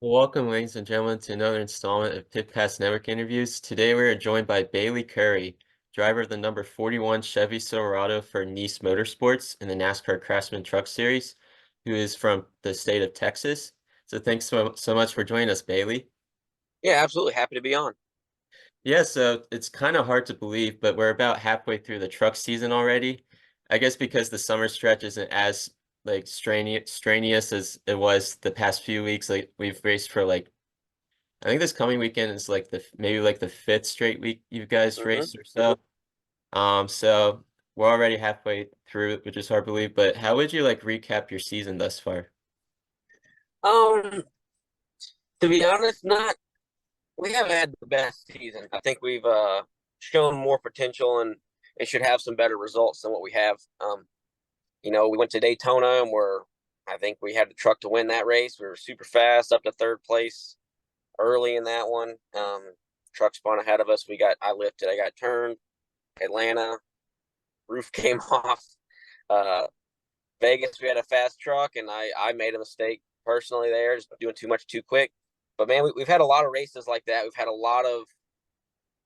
Welcome, ladies and gentlemen, to another installment of Pit Pass Network interviews. Today we are joined by Bayley Currey, driver of the number 41 Chevy Silverado for Nice Motorsports in the NASCAR Craftsman Truck Series, who is from the state of Texas. So thanks so much for joining us, Bayley. Yeah, absolutely. Happy to be on. Yeah, so it's kind of hard to believe, but we're about halfway through the truck season already. I guess because the summer stretch isn't as like strenuous as it was the past few weeks. Like we've raced for like I think this coming weekend is like maybe like the fifth straight week you guys hmm raced or so. So we're already halfway through, which is hard to believe. But how would you like recap your season thus far? Um, to be honest, not we haven't had the best season. I think we've shown more potential and should have some better results than what we have. We went to Daytona and I think we had the truck to win that race. We were super fast up to third place early in that one. Truck spun ahead of us. I lifted, I got turned. Atlanta, roof came off. Uh, Vegas, we had a fast truck, and I made a mistake personally there, just doing too much too quick. But man, we've had a lot of races like that. We've had a lot of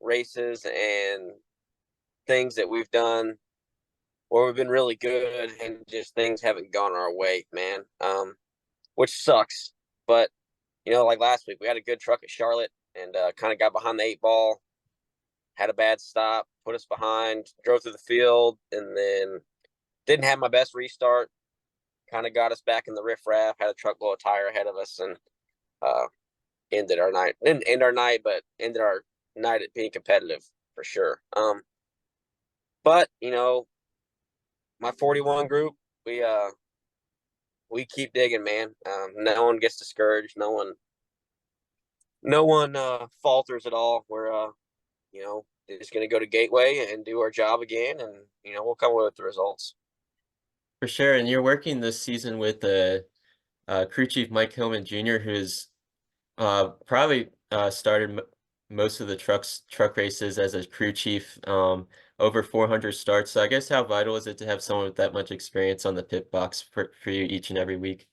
races and things that we've done where we've been really good, and just things haven't gone our way, man. Which sucks. But like last week, we had a good truck at Charlotte and kind of got behind the eight ball. Had a bad stop, put us behind, drove through the field, and then didn't have my best restart. Kind of got us back in the riffraff. Had a truck blow a tire ahead of us, and uh, ended our night. Didn't end our night, but ended our night at being competitive for sure. But my 41 group, we keep digging, man. No one gets discouraged. No one falters at all. We're just gonna go to Gateway and do our job again, and we'll come with the results. For sure. And you're working this season with the crew chief Mike Hillman Jr., who's probably started m most of the truck races as a crew chief, over 400 starts. So I guess how vital is it to have someone with that much experience on the pit box for you each and every week?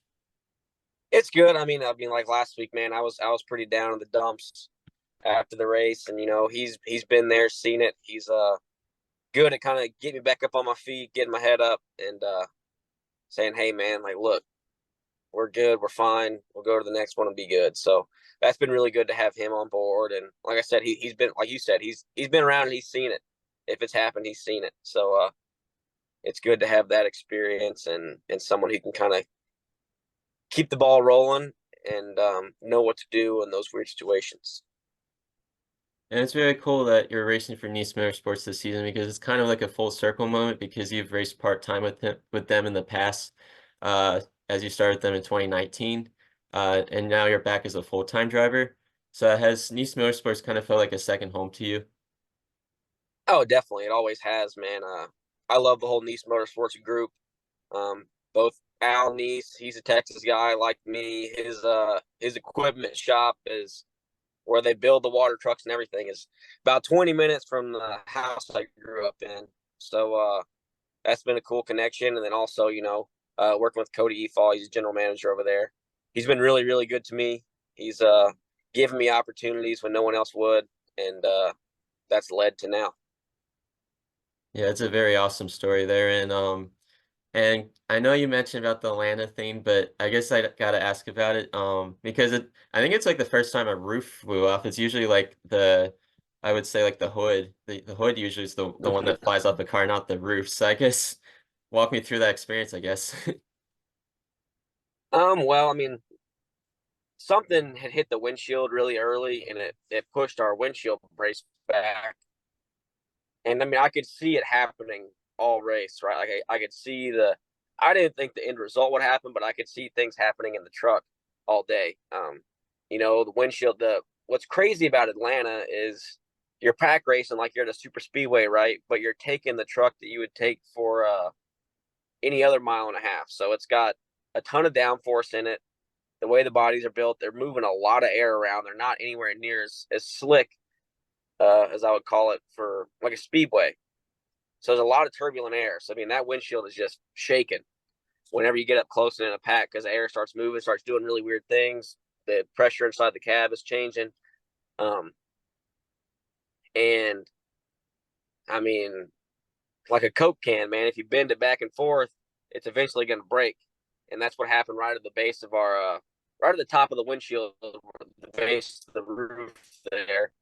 It's good. I mean, like last week, man, I was pretty down in the dumps after the race, and he's been there, seen it. He's good at kind of getting me back up on my feet, getting my head up, and saying, "Hey, man, like, look, we're good, we're fine. We'll go to the next one and be good." So that's been really good to have him on board. And like I said, he's been, like you said, he's been around and he's seen it. If it's happened, he's seen it. So it's good to have that experience and someone who can kind of keep the ball rolling and know what to do in those weird situations. And it's very cool that you're racing for Nice Motorsports this season because it's kind of like a full circle moment because you've raced part-time with them in the past, uh, as you started them in 2019, and now you're back as a full-time driver. So has Nice Motorsports kind of felt like a second home to you? Oh, definitely, it always has, man. I love the whole Nice Motorsports group. Both Al Nice, he's a Texas guy like me. His equipment shop is where they build the water trucks and everything is about 20 minutes from the house I grew up in. So that's been a cool connection. And then also, working with Cody Efall, he's general manager over there. He's been really, really good to me. He's given me opportunities when no one else would, and that's led to now. Yeah, it's a very awesome story there, and I know you mentioned about the Atlanta thing, but I guess I gotta ask about it, because I think it's like the first time a roof flew off. It's usually like I would say like the hood. The hood usually is the one that flies off the car, not the roof. So I guess walk me through that experience, I guess. Well, I mean, something had hit the windshield really early, and it pushed our windshield brace back. And I mean, I could see it happening all race, right? Like I could see I didn't think the end result would happen, but I could see things happening in the truck all day. The windshield. What's crazy about Atlanta is you're pack racing like you're at a super speedway, right? But you're taking the truck that you would take for any other mile and a half. So it's got a ton of downforce in it. The way the bodies are built, they're moving a lot of air around. They're not anywhere near as slick as I would call it for like a speedway. So there's a lot of turbulent air. So I mean, that windshield is just shaking whenever you get up close in a pack because the air starts moving, starts doing really weird things. the pressure inside the cab is changing. Um, and I mean, like a Coke can, man, if you bend it back and forth, it's eventually going to break. And that's what happened right at the base of our, right at the top of the windshield, the base of the roof there.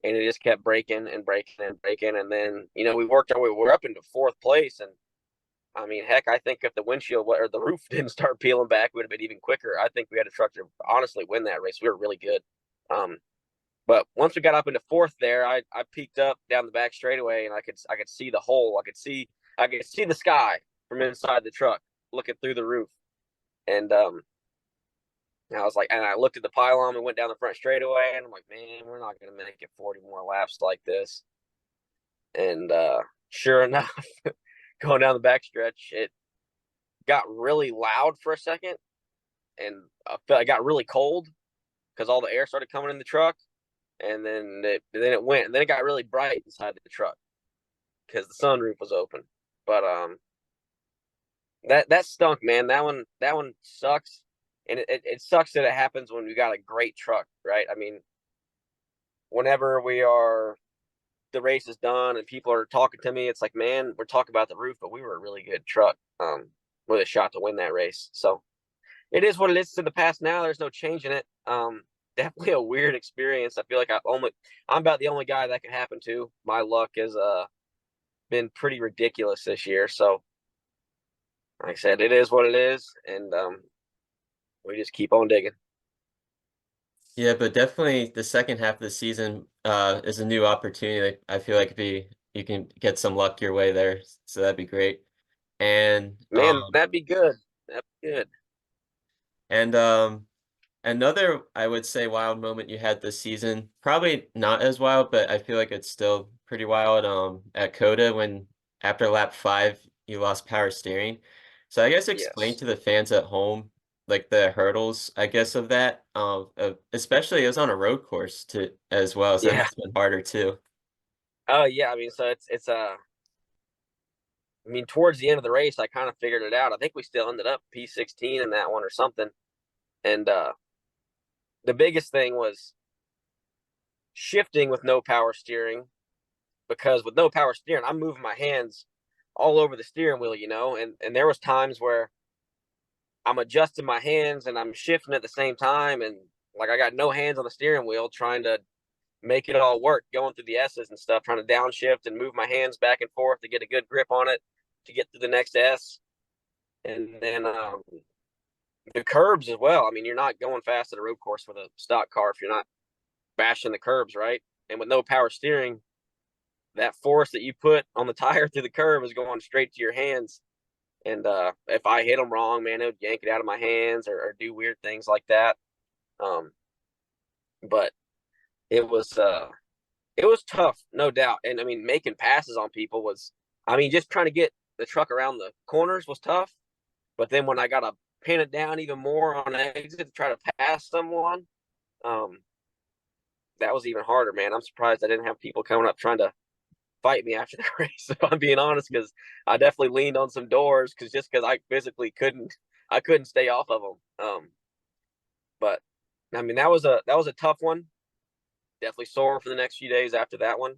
And it just kept breaking and breaking and breaking. And then, we worked our way, we're up into fourth place. And I mean, heck, I think if the windshield or the roof didn't start peeling back, it would have been even quicker. I think we had a truck to honestly win that race. We were really good. Um, but once we got up into fourth there, I peeked up down the back straightaway and I could see the hole. I could see the sky from inside the truck looking through the roof. And I was like, and I looked at the pylon and went down the front straightaway, and I'm like, man, we're not gonna make it 40 more laps like this. And sure enough, going down the back stretch, it got really loud for a second, and I got really cold because all the air started coming in the truck, and then it went, and then it got really bright inside the truck because the sunroof was open. But that stunk, man. That one sucks, and it sucks that it happens when we got a great truck, right? I mean, whenever the race is done and people are talking to me, it's like, man, we're talking about the roof, but we were a really good truck with a shot to win that race. So it is what it is. In the past now. There's no changing it. Definitely a weird experience. I feel like I'm about the only guy that can happen to. My luck has been pretty ridiculous this year. So like I said, it is what it is, and we just keep on digging. Yeah, but definitely the second half of the season is a new opportunity. I feel like you can get some luck your way there, so that'd be great. And Man, that'd be good. That'd be good. and another, I would say, wild moment you had this season, probably not as wild, but I feel like it's still pretty wild, at Coda when after lap 5 you lost power steering. So I guess explain Yes. to the fans at home like the hurdles, I guess, of that. Especially it was on a road course too as well, so that Yeah. must have been harder too. Oh yeah. I mean, so it's I mean, towards the end of the race, I kind of figured it out. I think we still ended up P16 in that one or something. And the biggest thing was shifting with no power steering, because with no power steering, I'm moving my hands all over the steering wheel, and there was times where I'm adjusting my hands and I'm shifting at the same time, and like I got no hands on the steering wheel trying to make it all work, going through the S's and stuff, trying to downshift and move my hands back and forth to get a good grip on it to get to the next S. And then the curbs as well. I mean, you're not going fast at a road course with a stock car if you're not bashing the curbs, right? And with no power steering, that force that you put on the tire through the curb is going straight to your hands. And if I hit them wrong, man, it would yank it out of my hands or do weird things like that. Um, but it was tough, no doubt. And I mean, making passes on people was, I mean, just trying to get the truck around the corners was tough. But then when I got to pin it down even more on exit to try to pass someone, um, that was even harder, man. I'm surprised I didn't have people coming up trying to fight me after the race, if I'm being honest, because I definitely leaned on some doors because I physically couldn't stay off of them. But I mean, that was a tough one. Definitely sore for the next few days after that one.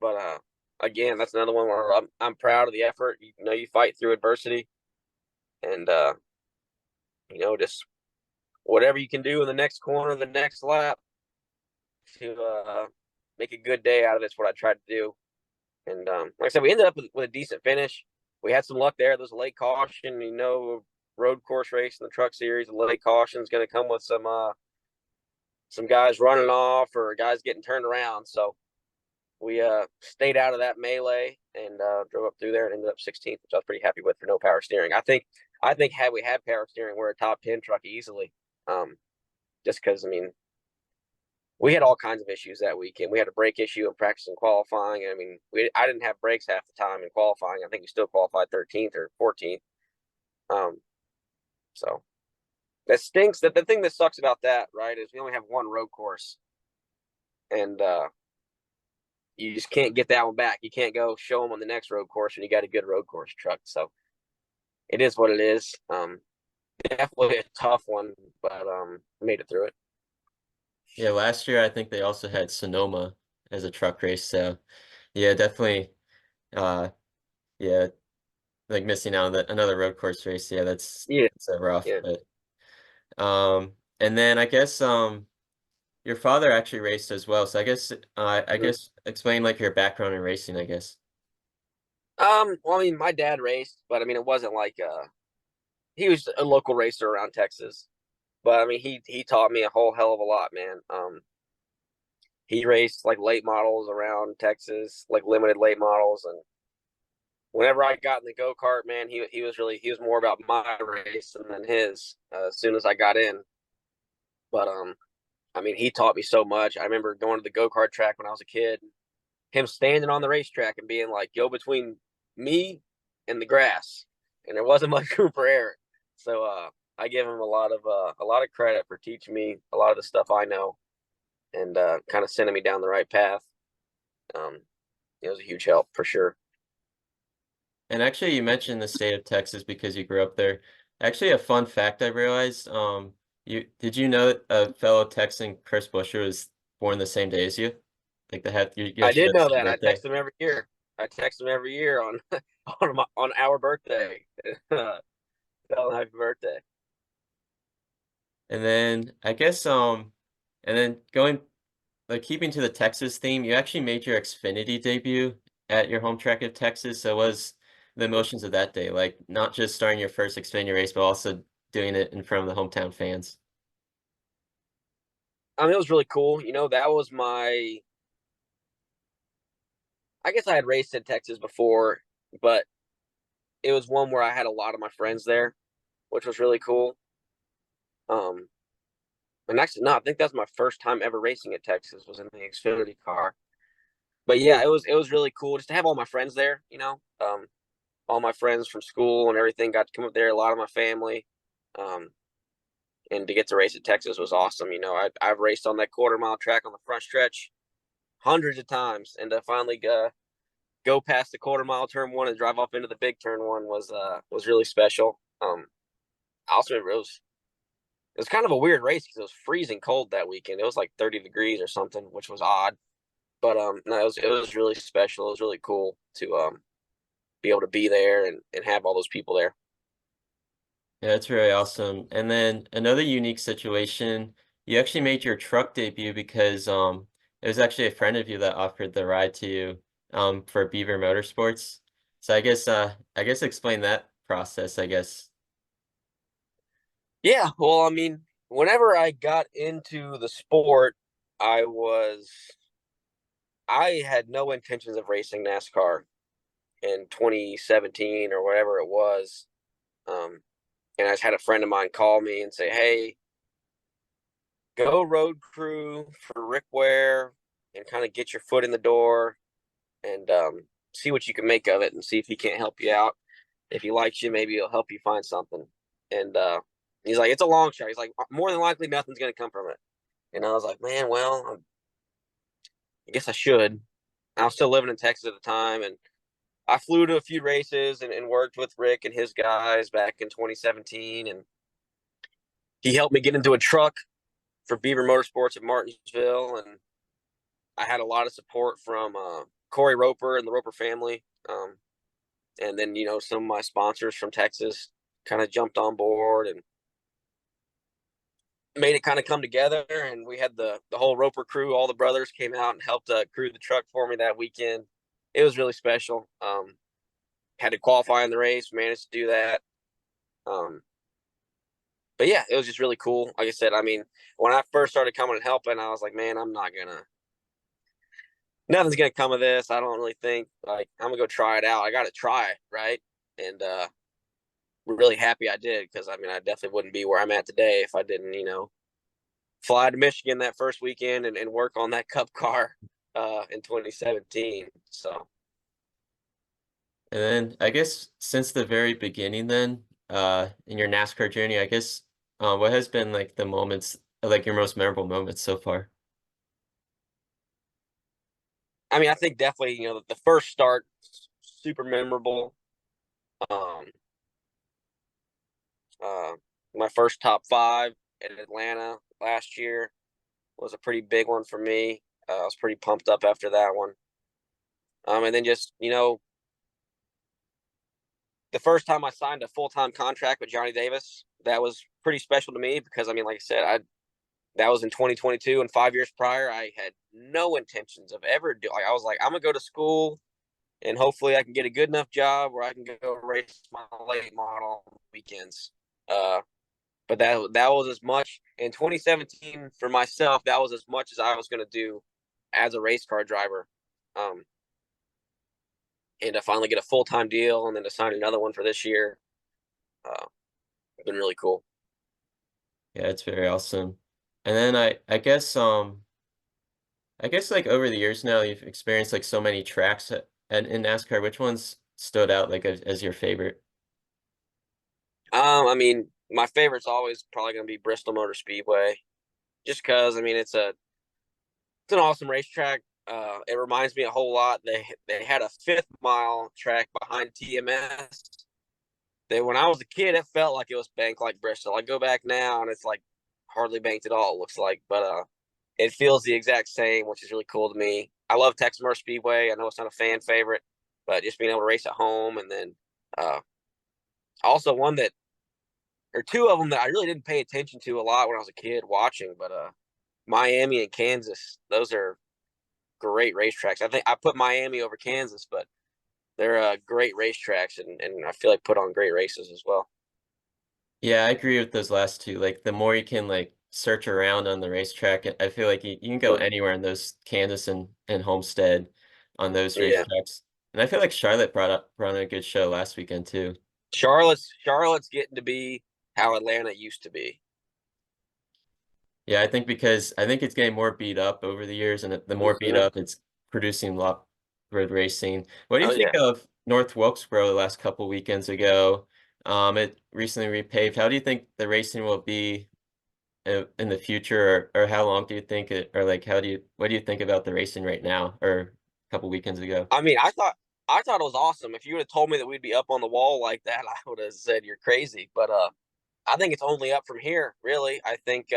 But again, that's another one where I'm proud of the effort. You fight through adversity, and just whatever you can do in the next corner, the next lap to make a good day out of it. It's what I tried to do. And like I said, we ended up with a decent finish. We had some luck there. There's a late caution, road course race in the truck series. The late caution is going to come with some guys running off or guys getting turned around. So we stayed out of that melee and drove up through there and ended up 16th, which I was pretty happy with for no power steering. I think had we had power steering, we're a top 10 truck easily. Just because I mean we had all kinds of issues that weekend. We had a brake issue in practice and qualifying. I mean, I didn't have brakes half the time in qualifying. I think we still qualified 13th or 14th. Um, so that stinks. That the thing that sucks about that, right, is we only have one road course, and you just can't get that one back. You can't go show them on the next road course when you got a good road course truck. So it is what it is. definitely a tough one, but made it through it. Yeah, last year I think they also had Sonoma as a truck race, so yeah, definitely uh yeah, like missing out on another road course race. Yeah, Yeah, that's a rough, yeah. but and then I guess your father actually raced as well, so I Mhm. guess explain like your background in racing, I guess. Well, I mean, my dad raced, but I mean, it wasn't like he was a local racer around Texas. But I mean, he taught me a whole hell of a lot, man. He raced like late models around Texas, like limited late models, and whenever I got in the go kart, man, he was more about my race than his. As soon as I got in, but I mean, he taught me so much. I remember going to the go kart track when I was a kid, him standing on the racetrack and being like, "Go between me and the grass," and there wasn't much room for error. So I give him a lot of credit for teaching me a lot of the stuff I know and kind of sending me down the right path. Um, it was a huge help for sure. And actually, you mentioned the state of Texas because you grew up there. Actually, a fun fact I realized, you know that a fellow Texan, Chris Buescher, was born the same day as you? Like you I guys share did the know same that. I birthday. text him every year. I text him every year on on our birthday. Tell him happy birthday. And then I guess and then going like keeping to the Texas theme, you actually made your Xfinity debut at your home track of Texas. So what was the emotions of that day? Like not just starting your first Xfinity race, but also doing it in front of the hometown fans. I mean, it was really cool. You know, that was my. I guess I had raced in Texas before, but it was one where I had a lot of my friends there, which was really cool. Um, and actually, no, I think that's my first time ever racing at Texas was in the Xfinity car. But yeah, it was really cool just to have all my friends there. You know, all my friends from school and everything got to come up there. A lot of my family, um, and to get to race at Texas was awesome. You know, I've raced on that quarter mile track on the front stretch hundreds of times, and to finally go past the quarter mile turn one and drive off into the big turn one was really special. Also, it was kind of a weird race because it was freezing cold that weekend. It was like 30 degrees or something, which was odd. But no, it was really special. It was really cool to be able to be there and have all those people there. Yeah, that's really awesome. And then another unique situation, you actually made your truck debut because it was actually a friend of you that offered the ride to you for Beaver Motorsports. So I guess explain that process, I guess. Yeah, well, I mean, whenever I got into the sport, I was I had no intentions of racing NASCAR in 2017 or whatever it was. Um, and I just had a friend of mine call me and say, "Hey, go road crew for Rick Ware and kind of get your foot in the door and see what you can make of it and see if he can't help you out. If he likes you, maybe he'll help you find something." And he's like, "It's a long shot." He's like, "More than likely, nothing's going to come from it." And I was like, "Man, well, I guess I should." I was still living in Texas at the time, and I flew to a few races and worked with Rick and his guys back in 2017, and he helped me get into a truck for Beaver Motorsports at Martinsville, and I had a lot of support from Corey Roper and the Roper family, and then some of my sponsors from Texas kind of jumped on board and made it kind of come together. And we had the whole Roper crew, all the brothers came out and helped crew the truck for me that weekend. It was really special. Had to qualify in the race, managed to do that. Um, but yeah, it was just really cool. Like I said, I mean, when I first started coming and helping, I was like, man, nothing's gonna come of this. I don't really think like I'm gonna go try it out. I got to try it, right? And really happy I did because I mean, I definitely wouldn't be where I'm at today if I didn't, fly to Michigan that first weekend and work on that Cup car in 2017. So And then I guess since the very beginning then, in your NASCAR journey, I guess what has been like the moments like your most memorable moments so far? I mean, I think definitely the first start super memorable. Um, uh, my first top five at Atlanta last year was a pretty big one for me. I was pretty pumped up after that one. And then just the first time I signed a full time contract with Johnny Davis, that was pretty special to me because I mean, like I said, I that was in 2022, and 5 years prior, I had no intentions of ever doing. Like, I was like, I'm gonna go to school, and hopefully, I can get a good enough job where I can go race my late model on weekends. Uh, but that was as much in 2017 for myself. That was as much as I was gonna do as a race car driver. Um, and to finally get a full time deal, and then to sign another one for this year, uh, it's been really cool. Yeah, it's very awesome. And then I guess like over the years now you've experienced like so many tracks and in NASCAR, which ones stood out like as your favorite? I mean, my favorite's always probably gonna be Bristol Motor Speedway, just because I mean it's an awesome racetrack. It reminds me a whole lot. They had a 5th mile track behind TMS. That when I was a kid, it felt like it was banked like Bristol. I go back now and it's like hardly banked at all. It looks like, but it feels the exact same, which is really cool to me. I love Texas Motor Speedway. I know it's not a fan favorite, but just being able to race at home, and then uh, also one that or two of them that I really didn't pay attention to a lot when I was a kid watching, but Miami and Kansas. Those are great racetracks. I think I put Miami over Kansas, but they're great racetracks, and I feel like put on great races as well. Yeah, I agree with those last two. Like the more you can like search around on the racetrack, I feel like you can go anywhere in those Kansas and Homestead on those Yeah, racetracks. And I feel like Charlotte brought on a good show last weekend too. Charlotte's getting to be how Atlanta used to be. Yeah, I think because I think it's getting more beat up over the years, and the more beat Mm-hmm. up, it's producing a lot road racing. What do you Oh think yeah. of North Wilkesboro the last couple weekends ago? It recently repaved. How do you think the racing will be in the future, or how long do you think it, or like what do you think about the racing right now, or a couple weekends ago? I mean, I thought it was awesome. If you would have told me that we'd be up on the wall like that, I would have said you're crazy. But I think it's only up from here. Really, I think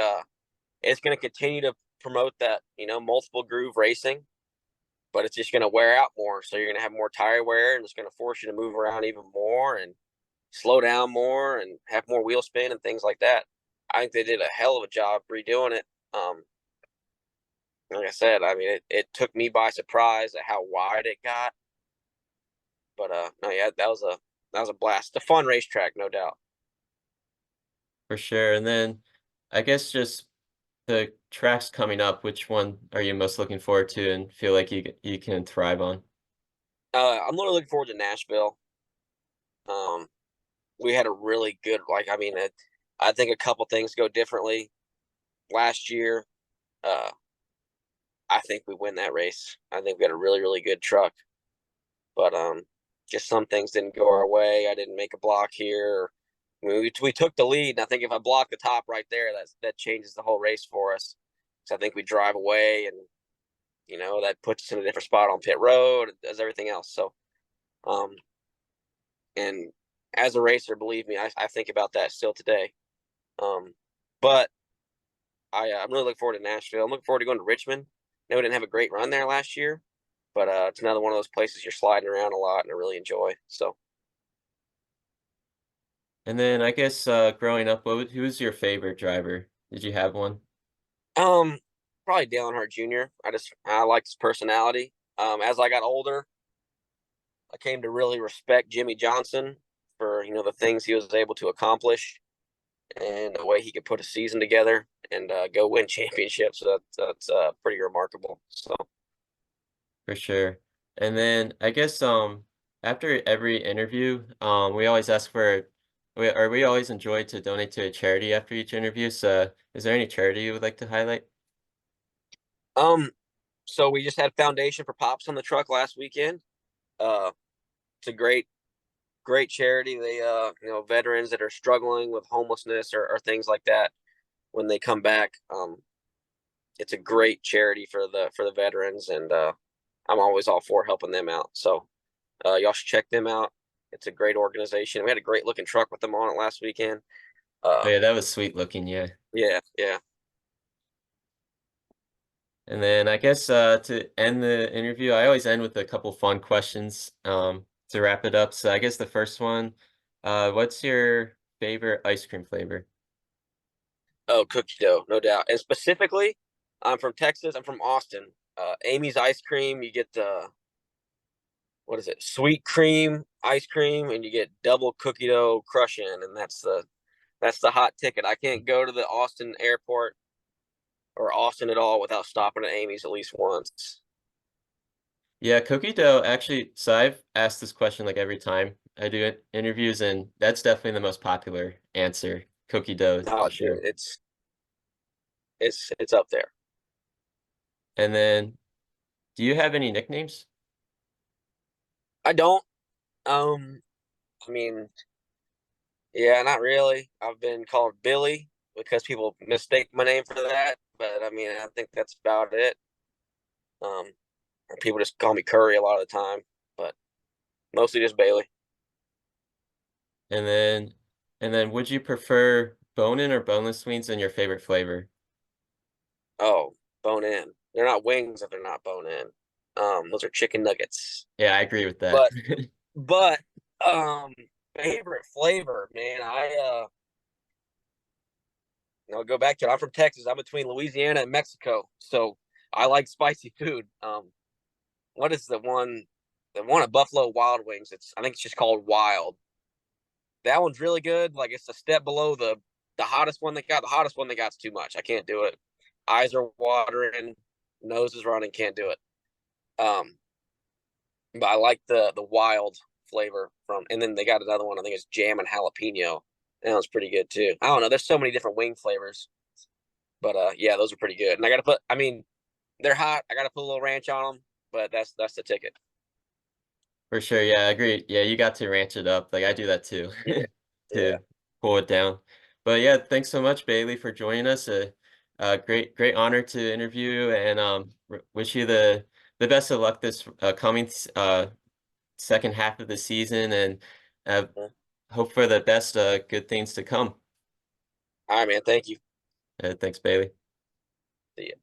it's going to continue to promote that multiple groove racing, but it's just going to wear out more. So you're going to have more tire wear, and it's going to force you to move around even more and slow down more and have more wheel spin and things like that. I think they did a hell of a job redoing it. Like I said, I mean, it took me by surprise at how wide it got. But no, yeah, that was a blast. A fun racetrack, no doubt. For sure. And then I guess just the tracks coming up, which one are you most looking forward to and feel like you can thrive on? I'm really looking forward to Nashville. Um, we had a really good, like, I mean, I think a couple things go differently last year. Uh, I think we win that race. I think we got a really, really good truck, but just some things didn't go our way. I didn't make a block here. I mean, we took the lead, and I think if I block the top right there, that changes the whole race for us. So I think we drive away, and that puts us in a different spot on pit road. It does everything else. So, um, and as a racer, believe me, I think about that still today. Um, but I'm really looking forward to Nashville. I'm looking forward to going to Richmond. I know we didn't have a great run there last year, but it's another one of those places you're sliding around a lot and I really enjoy. So, And then I guess growing up, who was your favorite driver? Did you have one? um, probably Dale Earnhardt Jr. I liked his personality. As I got older, I came to really respect Jimmy Johnson for the things he was able to accomplish and the way he could put a season together and go win championships. So that's pretty remarkable. So, For sure. And then I guess after every interview, we always ask for we always enjoy to donate to a charity after each interview. So is there any charity you would like to highlight? um, so we just had foundation for Pops on the truck last weekend. Uh, it's a great charity. They veterans that are struggling with homelessness or things like that when they come back. It's a great charity for the veterans, and I'm always all for helping them out. So y'all should check them out. It's a great organization. We had a great looking truck with them on it last weekend. Oh Uh, yeah, that was sweet looking, yeah. yeah, yeah. And then I guess to end the interview, I always end with a couple fun questions to wrap it up. So I guess the first one, what's your favorite ice cream flavor? Oh, cookie dough, no doubt. And specifically, I'm from Texas. I'm from Austin. Amy's ice cream. You get what is it? Sweet cream ice cream, and you get double cookie dough crush in, and that's the hot ticket. I can't go to the Austin airport or Austin at all without stopping at Amy's at least once. Yeah, cookie dough actually, so I've asked this question like every time I do interviews, and that's definitely the most popular answer. Cookie dough Oh, for dude, sure. it's up there. And then do you have any nicknames? I don't. Um, I mean, yeah, not really. I've been called Billy because people mistake my name for that, but I mean, I think that's about it. Um, or people just call me Curry a lot of the time, but mostly just Bailey. And then would you prefer bone-in or boneless wings in your favorite flavor? Oh, bone in. They're not wings if they're not bone in. Those are chicken nuggets. Yeah, I agree with that. But but um, favorite flavor, man. I'll go back to it. I'm from Texas. I'm between Louisiana and Mexico, so I like spicy food. What is the one? The one at Buffalo Wild Wings. I think it's just called Wild. That one's really good. Like it's a step below the hottest one they got. The hottest one they got's too much. I can't do it. Eyes are watering, nose is running. Can't do it. Um, but I like the wild flavor from. And then they got another one. I think it's jam and jalapeno. That was pretty good too. I don't know. There's so many different wing flavors, but yeah, those are pretty good. And I got to put. I mean, they're hot. I got to put a little ranch on them, but that's the ticket. For sure, yeah, I agree. Yeah, you got to ranch it up. Like I do that too, Yeah, yeah. to pull it down. But yeah, thanks so much, Bailey, for joining us. Great honor to interview, and wish you the best of luck this coming second half of the season, and uh, hope for the best good things to come. All right, man. Thank you. Thanks, Bailey. See ya.